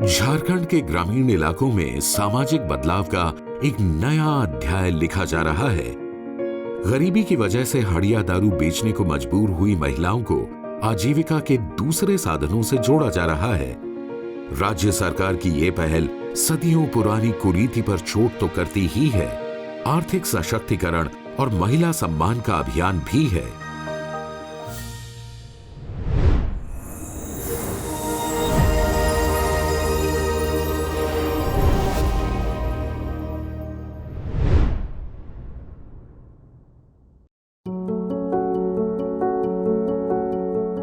झारखंड के ग्रामीण इलाकों में सामाजिक बदलाव का एक नया अध्याय लिखा जा रहा है। गरीबी की वजह से हड़िया दारू बेचने को मजबूर हुई महिलाओं को आजीविका के दूसरे साधनों से जोड़ा जा रहा है। राज्य सरकार की ये पहल सदियों पुरानी कुरीति पर चोट तो करती ही है, आर्थिक सशक्तिकरण और महिला सम्मान का अभियान भी है।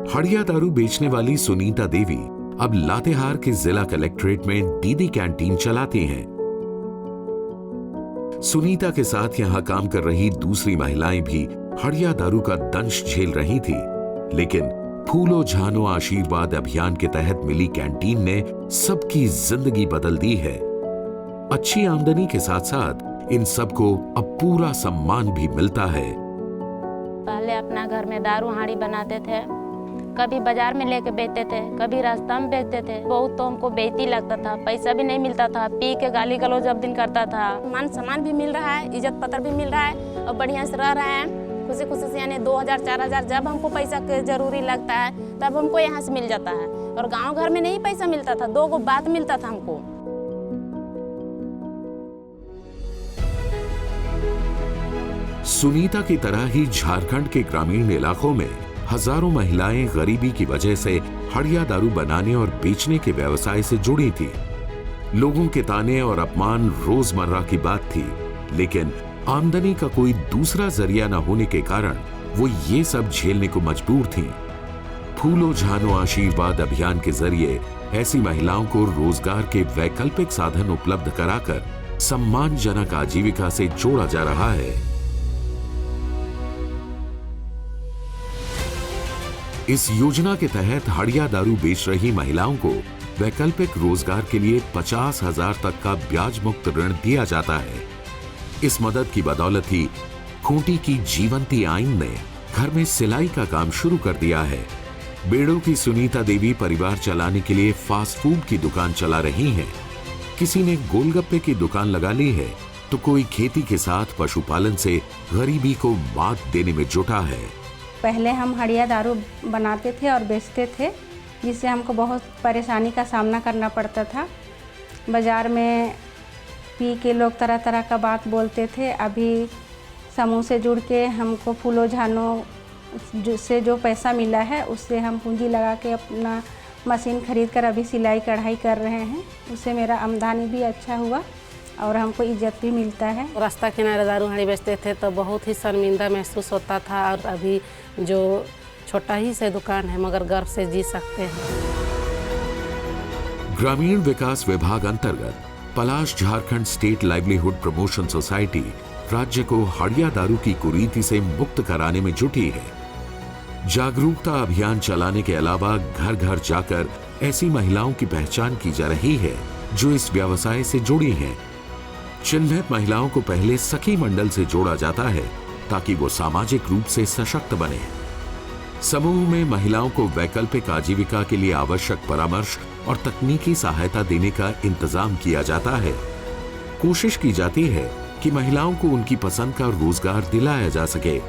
हड़िया दारू बेचने वाली सुनीता देवी अब लातेहार के जिला कलेक्ट्रेट में दीदी कैंटीन चलाती हैं। सुनीता के साथ यहां काम कर रही दूसरी महिलाएं भी हड़िया दारू का दंश झेल रही थी, लेकिन फूलो झानो आशीर्वाद अभियान के तहत मिली कैंटीन ने सबकी जिंदगी बदल दी है। अच्छी आमदनी के साथ साथ इन सबको अब पूरा सम्मान भी मिलता है। पहले अपना घर में दारू हांडी बनाते थे, कभी बाजार में लेके बेचते थे, कभी रास्ता में बेचते थे। बहुत तो हमको बेइज्जती लगता था, पैसा भी नहीं मिलता था, पी के गाली गलौज जब दिन करता था। मान सम्मान भी मिल रहा है, इज्जत पत्र भी मिल रहा है और बढ़िया से रह रहे हैं खुशी खुशी से। यानी 2000 4000 जब हमको पैसा के जरूरी लगता है तब हमको यहाँ से मिल जाता है, और गाँव घर में नहीं पैसा मिलता था, 2 गो बात मिलता था हमको। सुनीता की तरह ही झारखंड के ग्रामीण इलाकों में हजारों महिलाएं गरीबी की वजह से हड़िया दारू बनाने और बेचने के व्यवसाय से जुड़ी थी। लोगों के ताने और अपमान रोजमर्रा की बात थी, लेकिन आमदनी का कोई दूसरा जरिया न होने के कारण वो ये सब झेलने को मजबूर थीं। फूलो झानो आशीर्वाद अभियान के जरिए ऐसी महिलाओं को रोजगार के वैकल्पिक साधन उपलब्ध कराकर सम्मानजनक आजीविका से जोड़ा जा रहा है। इस योजना के तहत हड़िया दारू बेच रही महिलाओं को वैकल्पिक रोजगार के लिए 50,000 तक का ब्याज मुक्त ऋण दिया जाता है। इस मदद की बदौलत ही खूंटी की जीवंती आइन ने घर में सिलाई का काम शुरू कर दिया है। बेड़ों की सुनीता देवी परिवार चलाने के लिए फास्ट फूड की दुकान चला रही हैं। किसी ने गोलगप्पे की दुकान लगा ली है, तो कोई खेती के साथ पशुपालन से गरीबी को मात देने में जुटा है। पहले हम हड़िया दारू बनाते थे और बेचते थे, जिससे हमको बहुत परेशानी का सामना करना पड़ता था। बाज़ार में पी के लोग तरह तरह का बात बोलते थे। अभी समूह से जुड़ के हमको फूलो झानो से जो पैसा मिला है, उससे हम पूंजी लगा के अपना मशीन खरीद कर अभी सिलाई कढ़ाई कर रहे हैं। उससे मेरा आमदनी भी अच्छा हुआ और हमको इज्जत भी मिलता है। रास्ता किनारे दारू हांडी बेचते थे तो बहुत ही शर्मिंदा महसूस होता था, और अभी जो छोटा ही से दुकान है मगर गर्व से जी सकते हैं। ग्रामीण विकास विभाग अंतर्गत Palash Jharkhand state livelihood promotion society राज्य को हड़िया दारू की कुरीति से मुक्त कराने में जुटी है। जागरूकता अभियान चलाने के अलावा घर घर जाकर ऐसी महिलाओं की पहचान की जा रही है जो इस व्यवसाय से जुड़ी हैं। चिन्हित महिलाओं को पहले सखी मंडल से जोड़ा जाता है ताकि वो सामाजिक रूप से सशक्त बने। समूह में महिलाओं को वैकल्पिक आजीविका के लिए आवश्यक परामर्श और तकनीकी सहायता देने का इंतजाम किया जाता है। कोशिश की जाती है कि महिलाओं को उनकी पसंद का रोजगार दिलाया जा सके।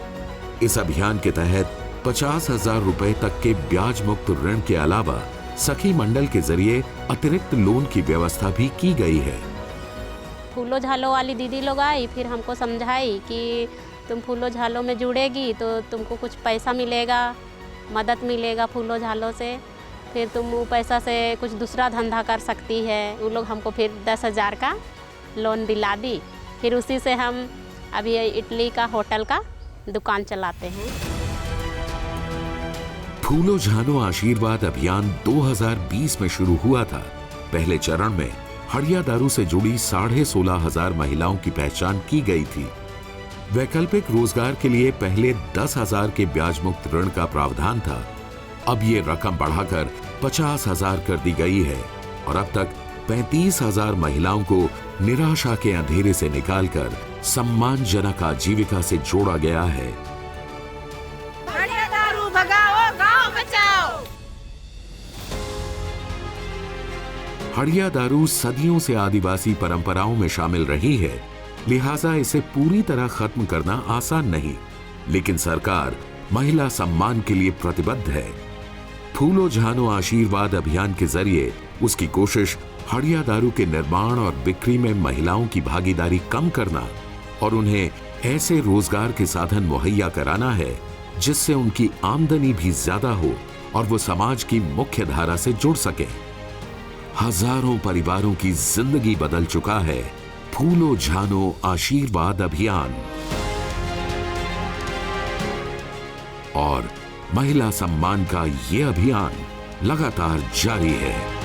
इस अभियान के तहत 50,000 रुपए तक के ब्याज मुक्त ऋण के अलावा सखी मंडल के जरिए अतिरिक्त लोन की व्यवस्था भी की गई है। फूलो झालो वाली दीदी लोग आई, फिर हमको समझाई कि तुम फूलो झालो में जुड़ेगी तो तुमको कुछ पैसा मिलेगा, मदद मिलेगा फूलो झालो से, फिर तुम वो पैसा से कुछ दूसरा धंधा कर सकती है। वो लोग हमको फिर 10,000 का लोन दिला दी। फिर उसी से हम अभी इडली का होटल का दुकान चलाते हैं। फूलो झानो आशीर्वाद अभियान 2020 में शुरू हुआ था। पहले चरण में हड़िया दारू से जुड़ी 16,500 महिलाओं की पहचान की गई थी। वैकल्पिक रोजगार के लिए पहले 10,000 के ब्याज मुक्त ऋण का प्रावधान था। अब ये रकम बढ़ाकर 50,000 कर दी गई है और अब तक 35,000 महिलाओं को निराशा के अंधेरे से निकालकर सम्मानजनक आजीविका से जोड़ा गया है। हड़िया दारू भगाओ, गांव बचाओ। हड़िया दारू सदियों से आदिवासी परंपराओं में शामिल रही है, लिहाजा इसे पूरी तरह खत्म करना आसान नहीं, लेकिन सरकार महिला सम्मान के लिए प्रतिबद्ध है। फूलो झानो आशीर्वाद अभियान के जरिए उसकी कोशिश हड़िया दारू के निर्माण और बिक्री में महिलाओं की भागीदारी कम करना और उन्हें ऐसे रोजगार के साधन मुहैया कराना है जिससे उनकी आमदनी भी ज्यादा हो और वो समाज की मुख्य धारा से जुड़ सके। हजारों परिवारों की जिंदगी बदल चुका है फूलो झानो आशीर्वाद अभियान, और महिला सम्मान का ये अभियान लगातार जारी है।